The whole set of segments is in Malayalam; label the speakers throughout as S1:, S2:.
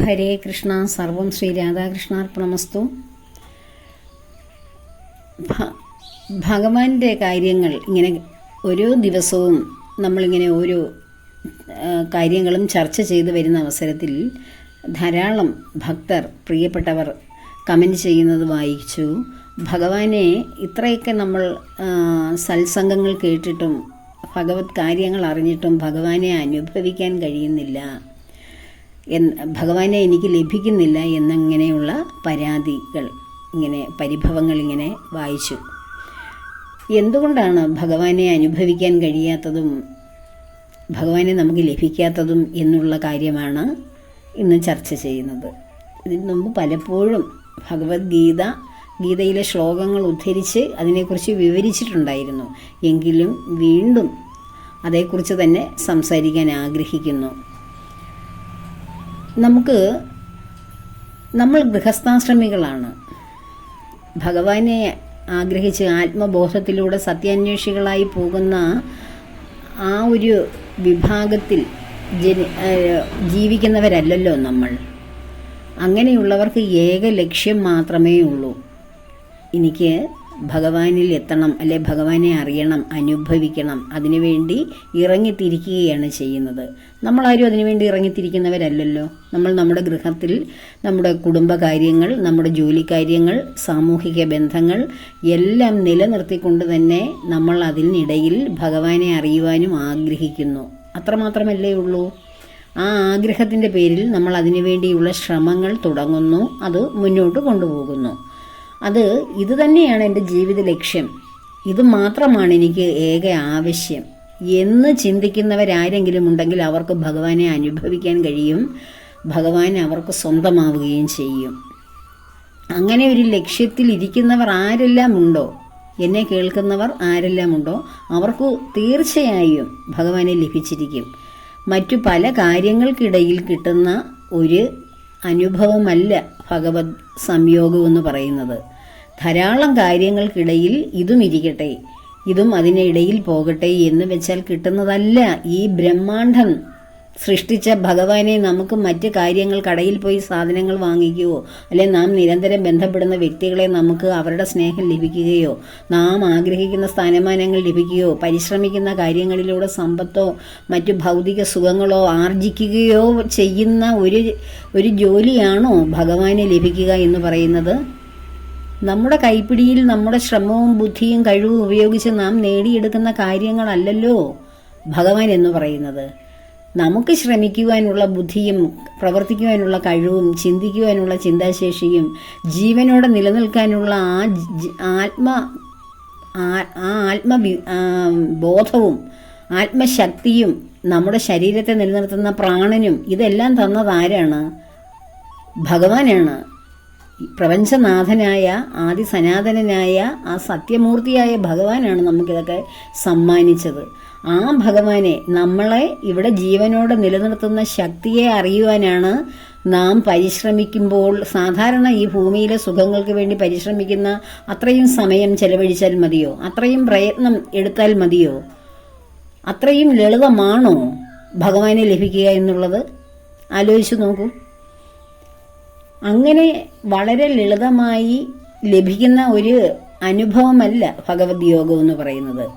S1: ഹരേ കൃഷ്ണ. സർവം ശ്രീ രാധാകൃഷ്ണാർപ്പണമസ്തു. ഭഗവാന്റെ കാര്യങ്ങൾ ഇങ്ങനെ ഓരോ ദിവസവും നമ്മളിങ്ങനെ ഓരോ കാര്യങ്ങളും ചർച്ച ചെയ്തു വരുന്ന അവസരത്തിൽ ധാരാളം ഭക്തർ, പ്രിയപ്പെട്ടവർ കമൻറ്റ് ചെയ്യുന്നത് വായിച്ചു. ഭഗവാനെ ഇത്രയൊക്കെ നമ്മൾ സത്സംഗങ്ങൾ കേട്ടിട്ടും ഭഗവത് കാര്യങ്ങൾ അറിഞ്ഞിട്ടും ഭഗവാനെ അനുഭവിക്കാൻ കഴിയുന്നില്ല, ഭഗവാനെ എനിക്ക് ലഭിക്കുന്നില്ല എന്നിങ്ങനെയുള്ള പരാതികൾ, ഇങ്ങനെ പരിഭവങ്ങൾ ഇങ്ങനെ വായിച്ചു. എന്തുകൊണ്ടാണ് ഭഗവാനെ അനുഭവിക്കാൻ കഴിയാത്തതും ഭഗവാനെ നമുക്ക് ലഭിക്കാത്തതും എന്നുള്ള കാര്യമാണ് ഇന്ന് ചർച്ച ചെയ്യുന്നത്. ഇതിനു മുമ്പ് പലപ്പോഴും ഗീതയിലെ ശ്ലോകങ്ങൾ ഉദ്ധരിച്ച് അതിനെക്കുറിച്ച് വിവരിച്ചിട്ടുണ്ടായിരുന്നു. എങ്കിലും വീണ്ടും അതേക്കുറിച്ച് തന്നെ സംസാരിക്കാൻ ആഗ്രഹിക്കുന്നു. നമ്മൾ ഗൃഹസ്ഥാശ്രമികളാണ്. ഭഗവാനെ ആഗ്രഹിച്ച് ആത്മബോധത്തിലൂടെ സത്യാന്വേഷികളായി പോകുന്ന ആ ഒരു വിഭാഗത്തിൽ ജീവിക്കുന്നവരല്ലല്ലോ നമ്മൾ. അങ്ങനെയുള്ളവർക്ക് ഏക ലക്ഷ്യം മാത്രമേ ഉള്ളൂ, എനിക്ക് ഭഗവാനിൽ എത്തണം, അല്ലെ ഭഗവാനെ അറിയണം, അനുഭവിക്കണം. അതിനുവേണ്ടി ഇറങ്ങിത്തിരിക്കുകയാണ് ചെയ്യുന്നത്. നമ്മളാരും അതിനുവേണ്ടി ഇറങ്ങിത്തിരിക്കുന്നവരല്ലല്ലോ. നമ്മൾ നമ്മുടെ ഗൃഹത്തിൽ നമ്മുടെ കുടുംബകാര്യങ്ങൾ, നമ്മുടെ ജോലിക്കാര്യങ്ങൾ, സാമൂഹിക ബന്ധങ്ങൾ എല്ലാം നിലനിർത്തിക്കൊണ്ട് തന്നെ നമ്മൾ അതിനിടയിൽ ഭഗവാനെ അറിയുവാനും ആഗ്രഹിക്കുന്നു. അത്രമാത്രമല്ലേ ഉള്ളൂ. ആ ആഗ്രഹത്തിൻ്റെ പേരിൽ നമ്മൾ അതിനുവേണ്ടിയുള്ള ശ്രമങ്ങൾ തുടങ്ങുന്നു, അത് മുന്നോട്ട് കൊണ്ടുപോകുന്നു. ഇത് തന്നെയാണ് എൻ്റെ ജീവിത ലക്ഷ്യം, ഇത് മാത്രമാണ് എനിക്ക് ഏക ആവശ്യം എന്ന് ചിന്തിക്കുന്നവരാരെങ്കിലും ഉണ്ടെങ്കിൽ അവർക്ക് ഭഗവാനെ അനുഭവിക്കാൻ കഴിയും, ഭഗവാൻ അവർക്ക് സ്വന്തമാവുകയും ചെയ്യും. അങ്ങനെ ഒരു ലക്ഷ്യത്തിൽ ഇരിക്കുന്നവർ ആരെല്ലാം ഉണ്ടോ, എന്നെ കേൾക്കുന്നവർ ആരെല്ലാം ഉണ്ടോ, അവർക്ക് തീർച്ചയായും ഭഗവാനെ ലഭിച്ചിരിക്കും. മറ്റു പല കാര്യങ്ങൾക്കിടയിൽ കിട്ടുന്ന ഒരു അനുഭവമല്ല ഭഗവത് സംയോഗം എന്ന് പറയുന്നത്. ധാരാളം കാര്യങ്ങൾക്കിടയിൽ ഇതും ഇരിക്കട്ടെ, ഇതും അതിനിടയിൽ പോകട്ടെ എന്ന് വെച്ചാൽ കിട്ടുന്നതല്ല. ഈ ബ്രഹ്മാണ്ഡം സൃഷ്ടിച്ച ഭഗവാനെ നമുക്ക് മറ്റ് കാര്യങ്ങൾ, കടയിൽ പോയി സാധനങ്ങൾ വാങ്ങിക്കുകയോ അല്ലെ നാം നിരന്തരം ബന്ധപ്പെടുന്ന വ്യക്തികളെ നമുക്ക് അവരുടെ സ്നേഹം ലഭിക്കുകയോ നാം ആഗ്രഹിക്കുന്ന സ്ഥാനമാനങ്ങൾ ലഭിക്കുകയോ പരിശ്രമിക്കുന്ന കാര്യങ്ങളിലൂടെ സമ്പത്തോ മറ്റു ഭൗതിക സുഖങ്ങളോ ആർജിക്കുകയോ ചെയ്യുന്ന ഒരു ജോലിയാണോ ഭഗവാനെ ലഭിക്കുക എന്ന് പറയുന്നത്? നമ്മുടെ കൈപ്പിടിയിൽ നമ്മുടെ ശ്രമവും ബുദ്ധിയും കഴിവും ഉപയോഗിച്ച് നാം നേടിയെടുക്കുന്ന കാര്യങ്ങളല്ലല്ലോ ഭഗവാൻ എന്ന് പറയുന്നത്. നമുക്ക് ശ്രമിക്കുവാനുള്ള ബുദ്ധിയും പ്രവർത്തിക്കുവാനുള്ള കഴിവും ചിന്തിക്കുവാനുള്ള ചിന്താശേഷിയും ജീവനോടെ നിലനിൽക്കാനുള്ള ബോധവും ആത്മശക്തിയും നമ്മുടെ ശരീരത്തെ നിലനിർത്തുന്ന പ്രാണനും ഇതെല്ലാം തന്നതാരാണ്? ഭഗവാനാണ്. പ്രപഞ്ചനാഥനായ ആദിസനാതനായ ആ സത്യമൂർത്തിയായ ഭഗവാനാണ് നമുക്കിതൊക്കെ സമ്മാനിച്ചത്. ആ ഭഗവാനെ, നമ്മളെ ഇവിടെ ജീവനോടെ നിലനിർത്തുന്ന ശക്തിയെ അറിയുവാനാണ് നാം പരിശ്രമിക്കുമ്പോൾ. സാധാരണ ഈ ഭൂമിയിലെ സുഖങ്ങൾക്ക് വേണ്ടി പരിശ്രമിക്കുന്ന അത്രയും സമയം ചെലവഴിച്ചാൽ മതിയോ? അത്രയും പ്രയത്നം എടുത്താൽ മതിയോ? അത്രയും ലളിതമാണോ ഭഗവാനെ ലഭിക്കുക എന്നുള്ളത്? ആലോചിച്ചു നോക്കൂ. അങ്ങനെ വളരെ ലളിതമായി ലഭിക്കുന്ന ഒരു അനുഭവമല്ല ഭഗവത് യോഗം എന്ന് പറയുന്നത്.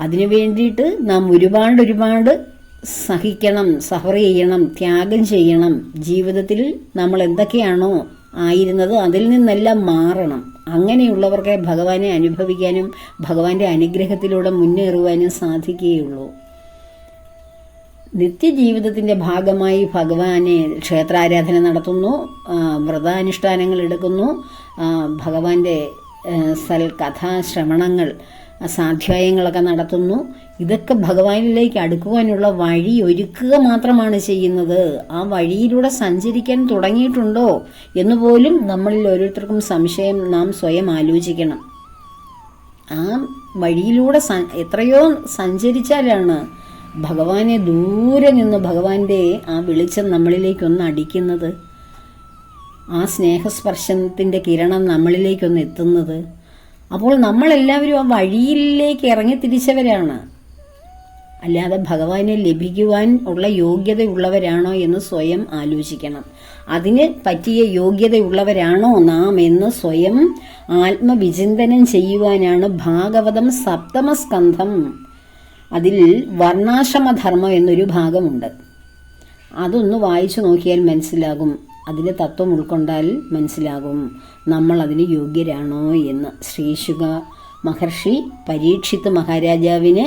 S1: അതിനു വേണ്ടിയിട്ട് നാം ഒരുപാട് സഹിക്കണം, സഫർ ചെയ്യണം, ത്യാഗം ചെയ്യണം. ജീവിതത്തിൽ നമ്മൾ എന്തൊക്കെയാണോ ആയിരുന്നത് അതിൽ നിന്നെല്ലാം മാറണം. അങ്ങനെയുള്ളവർക്ക് ഭഗവാനെ അനുഭവിക്കാനും ഭഗവാന്റെ അനുഗ്രഹത്തിലൂടെ മുന്നേറുവാനും സാധിക്കുകയുള്ളൂ. നിത്യജീവിതത്തിൻ്റെ ഭാഗമായി ഭഗവാനെ ക്ഷേത്രാരാധന നടത്തുന്നു, വ്രതാനുഷ്ഠാനങ്ങൾ എടുക്കുന്നു, ഭഗവാന്റെ സൽകഥാശ്രവണങ്ങൾ, സാധ്യായങ്ങളൊക്കെ നടത്തുന്നു. ഇതൊക്കെ ഭഗവാനിലേക്ക് അടുക്കുവാനുള്ള വഴി ഒരുക്കുക മാത്രമാണ് ചെയ്യുന്നത്. ആ വഴിയിലൂടെ സഞ്ചരിക്കാൻ തുടങ്ങിയിട്ടുണ്ടോ എന്ന് പോലും നമ്മളിൽ ഓരോരുത്തർക്കും സംശയം. നാം സ്വയം ആലോചിക്കണം. ആ വഴിയിലൂടെ എത്രയോ സഞ്ചരിച്ചാലാണ് ഭഗവാനെ ദൂരെ നിന്ന് ഭഗവാന്റെ ആ വെളിച്ചം നമ്മളിലേക്കൊന്ന് അടിക്കുന്നത്, ആ സ്നേഹസ്പർശനത്തിൻ്റെ കിരണം നമ്മളിലേക്കൊന്ന് എത്തുന്നത്. അപ്പോൾ നമ്മളെല്ലാവരും ആ വഴിയിലേക്ക് ഇറങ്ങി തിരിച്ചവരാണ്. അല്ലാതെ ഭഗവാനെ ലഭിക്കുവാൻ ഉള്ള യോഗ്യതയുള്ളവരാണോ എന്ന് സ്വയം ആലോചിക്കണം. അതിന് പറ്റിയ യോഗ്യതയുള്ളവരാണോ നാം എന്ന് സ്വയം ആത്മവിചിന്തനം ചെയ്യുവാനാണ് ഭാഗവതം സപ്തമസ്കന്ധം. അതിൽ വർണ്ണാശ്രമധർമ്മം എന്നൊരു ഭാഗമുണ്ട്. അതൊന്ന് വായിച്ചു നോക്കിയാൽ മനസ്സിലാകും, അതിൻ്റെ തത്വം ഉൾക്കൊണ്ടാൽ മനസ്സിലാകും നമ്മൾ അതിന് യോഗ്യരാണോ എന്ന്. ശ്രീശുക മഹർഷി പരീക്ഷിത്ത് മഹാരാജാവിന്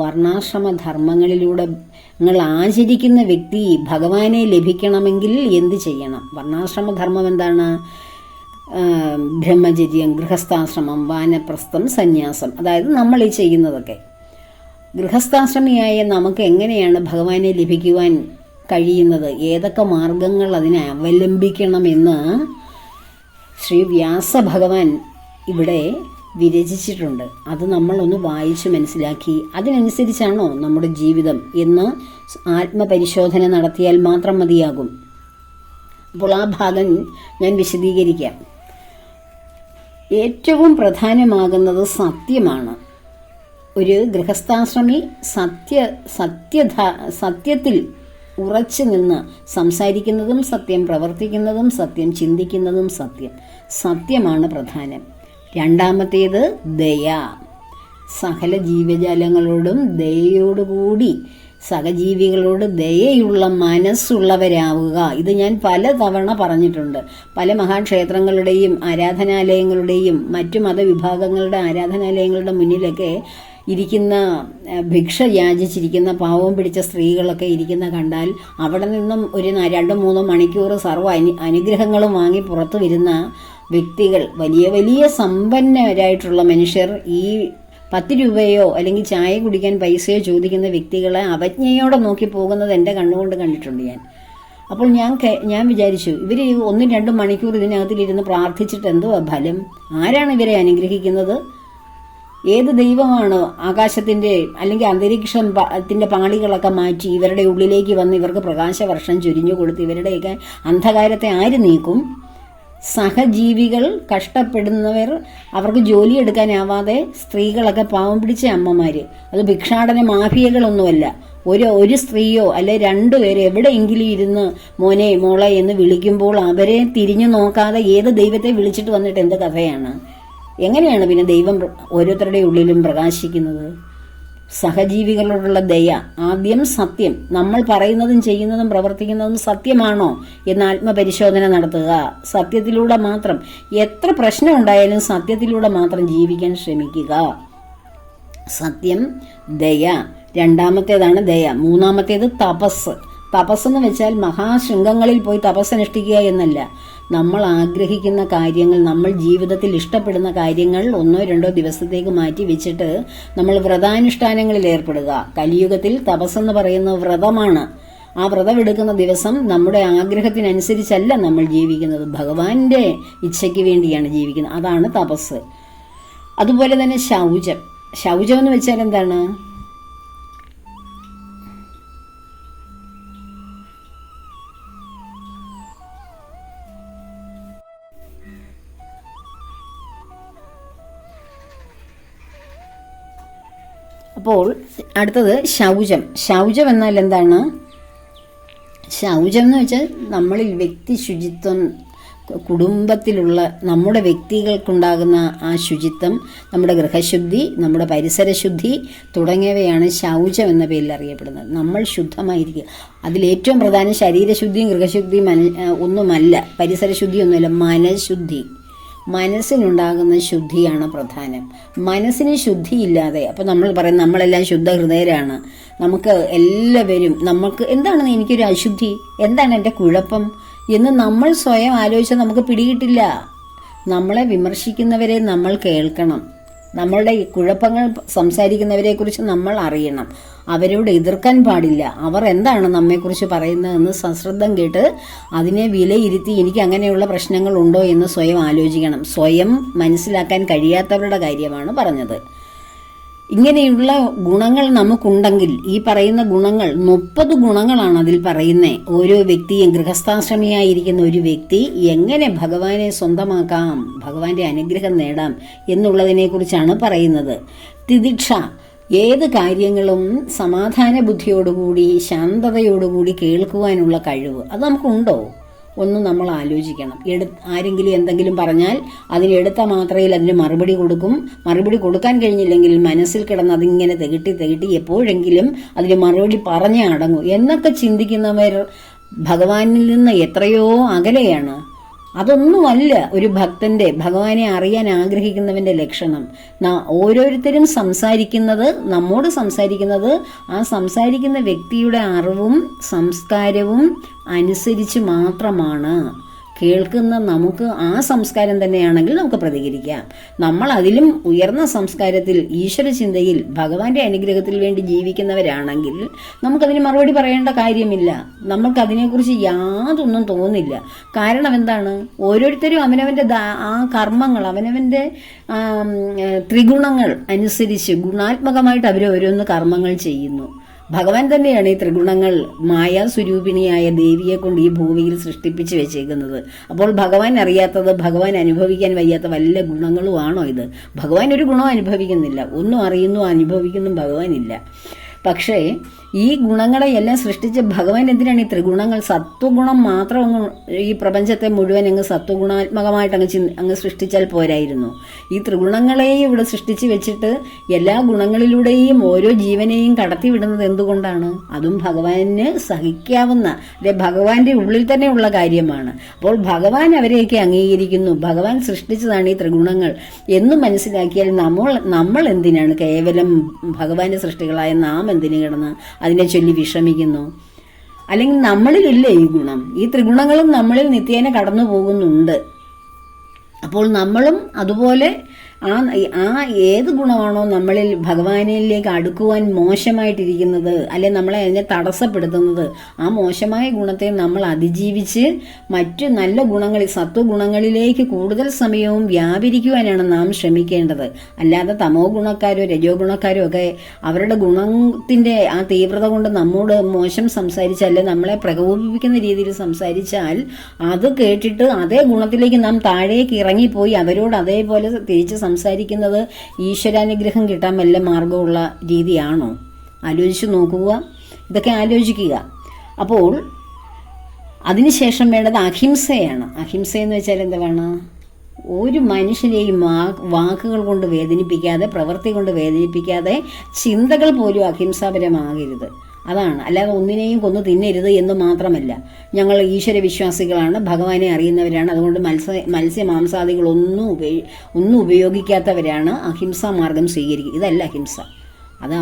S1: വർണ്ണാശ്രമധർമ്മങ്ങളിലൂടെ നിങ്ങൾ ആചരിക്കുന്ന വ്യക്തി ഭഗവാനെ ലഭിക്കണമെങ്കിൽ എന്ത് ചെയ്യണം? വർണ്ണാശ്രമധർമ്മം എന്താണ്? ബ്രഹ്മചര്യം, ഗൃഹസ്ഥാശ്രമം, വാനപ്രസ്ഥം, സന്യാസം, അതായത് നമ്മൾ ഈ ചെയ്യുന്നതൊക്കെ. ഗൃഹസ്ഥാശ്രമിയായ നമുക്ക് എങ്ങനെയാണ് ഭഗവാനെ ലഭിക്കുവാൻ കഴിയുന്നത്? ഏതൊക്കെ മാർഗങ്ങൾ അതിനെ അവലംബിക്കണമെന്ന് ശ്രീ വ്യാസഭഗവാൻ ഇവിടെ വിരചിച്ചിട്ടുണ്ട്. അത് നമ്മളൊന്ന് വായിച്ച് മനസ്സിലാക്കി അതിനനുസരിച്ചാണോ നമ്മുടെ ജീവിതം എന്ന് ആത്മപരിശോധന നടത്തിയാൽ മാത്രം മതിയാകും. അപ്പോൾ ആ ഭാഗം ഞാൻ വിശദീകരിക്കാം. ഏറ്റവും പ്രധാനമാകുന്നത് സത്യമാണ്. ഒരു ഗൃഹസ്ഥാശ്രമി സത്യത്തിൽ ഉറച്ചു നിന്ന് സംസാരിക്കുന്നതും സത്യം, പ്രവർത്തിക്കുന്നതും സത്യം, ചിന്തിക്കുന്നതും സത്യം. സത്യമാണ് പ്രധാനം. രണ്ടാമത്തേത് ദയ. സകല ജീവജാലങ്ങളോടും ദയയോടുകൂടി സഹജീവികളോട് ദയയുള്ള മനസ്സുള്ളവരാവുക. ഇത് ഞാൻ പല തവണ പറഞ്ഞിട്ടുണ്ട്. പല മഹാക്ഷേത്രങ്ങളുടെയും ആരാധനാലയങ്ങളുടെയും മറ്റു മതവിഭാഗങ്ങളുടെ ആരാധനാലയങ്ങളുടെ മുന്നിലൊക്കെ ഇരിക്കുന്ന ഭിക്ഷ യാചിച്ചിരിക്കുന്ന പാവം പിടിച്ച സ്ത്രീകളൊക്കെ ഇരിക്കുന്ന കണ്ടാൽ അവിടെ നിന്നും ഒരു 2-3 മണിക്കൂർ സർവ്വ അനുഗ്രഹങ്ങളും വാങ്ങി പുറത്തു വരുന്ന വ്യക്തികൾ, വലിയ വലിയ സമ്പന്നരായിട്ടുള്ള മനുഷ്യർ, ഈ 10 രൂപയോ അല്ലെങ്കിൽ ചായ കുടിക്കാൻ പൈസയോ ചോദിക്കുന്ന വ്യക്തികളെ അവജ്ഞയോടെ നോക്കി പോകുന്നത് എൻ്റെ കണ്ണുകൊണ്ട് കണ്ടിട്ടുണ്ട് ഞാൻ. അപ്പോൾ ഞാൻ വിചാരിച്ചു, ഇവർ 1-2 മണിക്കൂർ ഇതിനകത്തിലിരുന്ന് പ്രാർത്ഥിച്ചിട്ട് എന്തുവാ ഫലം? ആരാണ് ഇവരെ അനുഗ്രഹിക്കുന്നത്? ഏത് ദൈവമാണ് ആകാശത്തിൻ്റെ അല്ലെങ്കിൽ അന്തരീക്ഷത്തിൻ്റെ പാളികളൊക്കെ മാറ്റി ഇവരുടെ ഉള്ളിലേക്ക് വന്ന് ഇവർക്ക് പ്രകാശവർഷം ചൊരിഞ്ഞു കൊടുത്ത് ഇവരുടെയൊക്കെ അന്ധകാരത്തെ ആര് നീക്കും? സഹജീവികൾ, കഷ്ടപ്പെടുന്നവർ, അവർക്ക് ജോലിയെടുക്കാനാവാതെ സ്ത്രീകളൊക്കെ പാവം പിടിച്ച അമ്മമാർ, അത് ഭിക്ഷാടന മാഫിയകളൊന്നുമല്ല. ഒരു സ്ത്രീയോ അല്ലെ 2 പേര് എവിടെയെങ്കിലും ഇരുന്ന് മോനെ മോളെ എന്ന് വിളിക്കുമ്പോൾ അവരെ തിരിഞ്ഞു നോക്കാതെ ഏത് ദൈവത്തെ വിളിച്ചിട്ട് വന്നിട്ട് എന്ത് കഥയാണ്? എങ്ങനെയാണ് പിന്നെ ദൈവം ഓരോരുത്തരുടെ ഉള്ളിലും പ്രകാശിക്കുന്നത്? സഹജീവികളോടുള്ള ദയ. ആദ്യം സത്യം. നമ്മൾ പറയുന്നതും ചെയ്യുന്നതും പ്രവർത്തിക്കുന്നതും സത്യമാണോ എന്ന് ആത്മപരിശോധന നടത്തുക. സത്യത്തിലൂടെ മാത്രം, എത്ര പ്രശ്നം ഉണ്ടായാലും സത്യത്തിലൂടെ മാത്രം ജീവിക്കാൻ ശ്രമിക്കുക. സത്യം, ദയ. രണ്ടാമത്തേതാണ് ദയ. മൂന്നാമത്തേത് തപസ്. തപസ്സെന്ന് വെച്ചാൽ മഹാശൃംഗങ്ങളിൽ പോയി തപസ്സനുഷ്ഠിക്കുക എന്നല്ല. നമ്മൾ ആഗ്രഹിക്കുന്ന കാര്യങ്ങൾ, നമ്മൾ ജീവിതത്തിൽ ഇഷ്ടപ്പെടുന്ന കാര്യങ്ങൾ 1-2 ദിവസത്തേക്ക് മാറ്റി വെച്ചിട്ട് നമ്മൾ വ്രതാനുഷ്ഠാനങ്ങളിൽ ഏർപ്പെടുക. കലിയുഗത്തിൽ തപസ്സെന്ന് പറയുന്ന വ്രതമാണ്. ആ വ്രതമെടുക്കുന്ന ദിവസം നമ്മുടെ ആഗ്രഹത്തിനനുസരിച്ചല്ല നമ്മൾ ജീവിക്കുന്നത്, ഭഗവാന്റെ ഇച്ഛയ്ക്ക് വേണ്ടിയാണ് ജീവിക്കുന്നത്. അതാണ് തപസ്. അതുപോലെ തന്നെ ശൗചം. ശൗചം എന്ന് വെച്ചാൽ എന്താണ്? അപ്പോൾ അടുത്തത് ശൗചം. ശൗചം എന്നാൽ എന്താണ്? ശൗചം എന്ന് വെച്ചാൽ നമ്മളിൽ വ്യക്തി ശുചിത്വം, കുടുംബത്തിലുള്ള നമ്മുടെ വ്യക്തികൾക്കുണ്ടാകുന്ന ആ ശുചിത്വം, നമ്മുടെ ഗൃഹശുദ്ധി, നമ്മുടെ പരിസരശുദ്ധി തുടങ്ങിയവയാണ് ശൗചം എന്ന പേരിൽ അറിയപ്പെടുന്നത്. നമ്മൾ ശുദ്ധമായിരിക്കുക. അതിലേറ്റവും പ്രധാനം ശരീരശുദ്ധിയും ഗൃഹശുദ്ധിയും ഒന്നുമല്ല, പരിസരശുദ്ധിയൊന്നുമല്ല, മനഃശുദ്ധി. മനസ്സിനുണ്ടാകുന്ന ശുദ്ധിയാണ് പ്രധാനം. മനസ്സിന് ശുദ്ധിയില്ലാതെ, അപ്പോൾ നമ്മൾ പറയും നമ്മളെല്ലാം ശുദ്ധ ഹൃദയരാണ്, നമുക്ക് എല്ലാവരും, നമുക്ക് എന്താണ് എനിക്കൊരു അശുദ്ധി, എന്താണ് എൻ്റെ കുഴപ്പം എന്ന് നമ്മൾ സ്വയം ആലോചിച്ചാൽ നമുക്ക് പിടികിട്ടില്ല. നമ്മളെ വിമർശിക്കുന്നവരെ നമ്മൾ കേൾക്കണം. നമ്മളുടെ കുഴപ്പങ്ങൾ സംസാരിക്കുന്നവരെക്കുറിച്ച് നമ്മൾ അറിയണം. അവരോട് എതിർക്കാൻ പാടില്ല. അവർ എന്താണ് നമ്മെക്കുറിച്ച് പറയുന്നതെന്ന് സശ്രദ്ധം കേട്ട് അതിനെ വിലയിരുത്തി എനിക്ക് അങ്ങനെയുള്ള പ്രശ്നങ്ങളുണ്ടോ എന്ന് സ്വയം ആലോചിക്കണം. സ്വയം മനസ്സിലാക്കാൻ കഴിയാത്തവരുടെ കാര്യമാണ് പറഞ്ഞത്. ഇങ്ങനെയുള്ള ഗുണങ്ങൾ നമുക്കുണ്ടെങ്കിൽ, ഈ പറയുന്ന ഗുണങ്ങൾ 30 ഗുണങ്ങളാണ് അതിൽ പറയുന്നത്. ഓരോ വ്യക്തിയും, ഗൃഹസ്ഥാശ്രമിയായിരിക്കുന്ന ഒരു വ്യക്തി എങ്ങനെ ഭഗവാനെ സ്വന്തമാക്കാം, ഭഗവാന്റെ അനുഗ്രഹം നേടാം എന്നുള്ളതിനെ കുറിച്ചാണ് പറയുന്നത്. തിദിക്ഷ, ഏത് കാര്യങ്ങളും സമാധാന ബുദ്ധിയോടുകൂടി ശാന്തതയോടുകൂടി കേൾക്കുവാനുള്ള കഴിവ് അത് നമുക്കുണ്ടോ? ഒന്ന് നമ്മൾ ആലോചിക്കണം. ആരെങ്കിലും എന്തെങ്കിലും പറഞ്ഞാൽ അതിനെടുത്ത മാത്രയിൽ അതിന് മറുപടി കൊടുക്കും. മറുപടി കൊടുക്കാൻ കഴിഞ്ഞില്ലെങ്കിൽ മനസ്സിൽ കിടന്ന് അതിങ്ങനെ തികട്ടി എപ്പോഴെങ്കിലും അതിന് മറുപടി പറഞ്ഞേ അടങ്ങൂ എന്നൊക്കെ ചിന്തിക്കുന്നവർ ഭഗവാനിൽ നിന്ന് എത്രയോ അകലെയാണ്. അതൊന്നുമല്ല ഒരു ഭക്തന്റെ, ഭഗവാനെ അറിയാൻ ആഗ്രഹിക്കുന്നവന്റെ ലക്ഷണം. ഓരോരുത്തരും സംസാരിക്കുന്നത്, നമ്മോട് സംസാരിക്കുന്നത് ആ സംസാരിക്കുന്ന വ്യക്തിയുടെ അറിവും സംസ്കാരവും അനുസരിച്ച് മാത്രമാണ്. കേൾക്കുന്ന നമുക്ക് ആ സംസ്കാരം തന്നെയാണെങ്കിൽ നമുക്ക് പ്രതികരിക്കാം. നമ്മൾ അതിലും ഉയർന്ന സംസ്കാരത്തിൽ ഈശ്വര ചിന്തയിൽ ഭഗവാന്റെ അനുഗ്രഹത്തിൽ വേണ്ടി ജീവിക്കുന്നവരാണെങ്കിൽ നമുക്കതിന് മറുപടി പറയേണ്ട കാര്യമില്ല. നമ്മൾക്കതിനെക്കുറിച്ച് യാതൊന്നും തോന്നില്ല. കാരണം എന്താണ്? ഓരോരുത്തരും അവനവൻ്റെ ആ കർമ്മങ്ങൾ, അവനവൻ്റെ ത്രിഗുണങ്ങൾ അനുസരിച്ച് ഗുണാത്മകമായിട്ട് അവർ ഓരോന്ന് കർമ്മങ്ങൾ ചെയ്യുന്നു. ഭഗവാൻ തന്നെയാണ് ഈ ത്രിഗുണങ്ങൾ മായാസ്വരൂപിണിയായ ദേവിയെ കൊണ്ട് ഈ ഭൂമിയിൽ സൃഷ്ടിപ്പിച്ച് വെച്ചേക്കുന്നത്. അപ്പോൾ ഭഗവാൻ അറിയാത്തത്, ഭഗവാൻ അനുഭവിക്കാൻ വയ്യാത്ത വല്ല ഗുണങ്ങളുമാണോ ഇത്? ഭഗവാൻ ഒരു ഗുണവും അനുഭവിക്കുന്നില്ല. ഒന്നും അറിയുന്നു അനുഭവിക്കുന്നു ഭഗവാനില്ല. പക്ഷേ ഈ ഗുണങ്ങളെയെല്ലാം സൃഷ്ടിച്ച ഭഗവാൻ എന്തിനാണ് ഈ ത്രിഗുണങ്ങൾ, സത്വഗുണം മാത്രം ഈ പ്രപഞ്ചത്തെ മുഴുവൻ അങ്ങ് സത്വഗുണാത്മകമായിട്ട് അങ്ങ് സൃഷ്ടിച്ചാൽ പോരായിരുന്നു? ഈ ത്രിഗുണങ്ങളെയും ഇവിടെ സൃഷ്ടിച്ച് വെച്ചിട്ട് എല്ലാ ഗുണങ്ങളിലൂടെയും ഓരോ ജീവനെയും കടത്തിവിടുന്നത് എന്തുകൊണ്ടാണ്? അതും ഭഗവാന് സഹിക്കാവുന്ന, ഭഗവാന്റെ ഉള്ളിൽ തന്നെയുള്ള കാര്യമാണ്. അപ്പോൾ ഭഗവാൻ അവരെയൊക്കെ അംഗീകരിക്കുന്നു. ഭഗവാൻ സൃഷ്ടിച്ചതാണ് ഈ ത്രിഗുണങ്ങൾ എന്ന് മനസ്സിലാക്കിയാൽ നമ്മൾ എന്തിനാണ് കേവലം ഭഗവാന്റെ സൃഷ്ടികളായ നാം എന്തിനു കിടന്ന് അതിനെ ചൊല്ലി വിഷമിക്കുന്നു? അല്ലെങ്കിൽ നമ്മളിലില്ലേ ഈ ഗുണം? ഈ ത്രിഗുണങ്ങളും നമ്മളിൽ നിത്യേന കടന്നു പോകുന്നുണ്ട്. അപ്പോൾ നമ്മളും അതുപോലെ ആ ഏത് ഗുണമാണോ നമ്മളിൽ ഭഗവാനിലേക്ക് അടുക്കുവാൻ മോശമായിട്ടിരിക്കുന്നത്, അല്ലെ നമ്മളെ അതിനെ തടസ്സപ്പെടുത്തുന്നത്, ആ മോശമായ ഗുണത്തെ നമ്മൾ അതിജീവിച്ച് മറ്റു നല്ല ഗുണങ്ങളിൽ, സത്വഗുണങ്ങളിലേക്ക് കൂടുതൽ സമയവും വ്യാപരിക്കുവാനാണ് നാം ശ്രമിക്കേണ്ടത്. അല്ലാതെ തമോ ഗുണക്കാരോ രജോ ഗുണക്കാരോ ഒക്കെ അവരുടെ ഗുണത്തിന്റെ ആ തീവ്രത കൊണ്ട് നമ്മോട് മോശം സംസാരിച്ചാൽ, നമ്മളെ പ്രകോപിപ്പിക്കുന്ന രീതിയിൽ സംസാരിച്ചാൽ അത് കേട്ടിട്ട് അതേ ഗുണത്തിലേക്ക് നാം താഴേക്ക് ഇറങ്ങിപ്പോയി അവരോട് അതേപോലെ തിരിച്ച് സംസാരിക്കുന്നത് ഈശ്വരാനുഗ്രഹം കിട്ടാൻ വല്ല മാർഗമുള്ള രീതിയാണോ? ആലോചിച്ച് നോക്കുക, ഇതൊക്കെ ആലോചിക്കുക. അപ്പോൾ അതിനുശേഷം വേണ്ടത് അഹിംസയാണ്. അഹിംസ എന്ന് വെച്ചാൽ എന്താണ്? ഒരു മനുഷ്യനെയും വാക്കുകൾ കൊണ്ട് വേദനിപ്പിക്കാതെ, പ്രവൃത്തി കൊണ്ട് വേദനിപ്പിക്കാതെ, ചിന്തകൾ പോലും അഹിംസാപരമാകരുത്. അതാണ്. അല്ലാതെ ഒന്നിനെയും കൊന്നു തിന്നരുത് എന്ന് മാത്രമല്ല. ഞങ്ങൾ ഈശ്വര വിശ്വാസികളാണ്, ഭഗവാനെ അറിയുന്നവരാണ്, അതുകൊണ്ട് മത്സ്യമാംസാദികളൊന്നും ഉപയോഗിക്കാത്തവരാണ്, അഹിംസാ മാർഗം സ്വീകരിക്കുക. ഇതല്ല അഹിംസ. അത്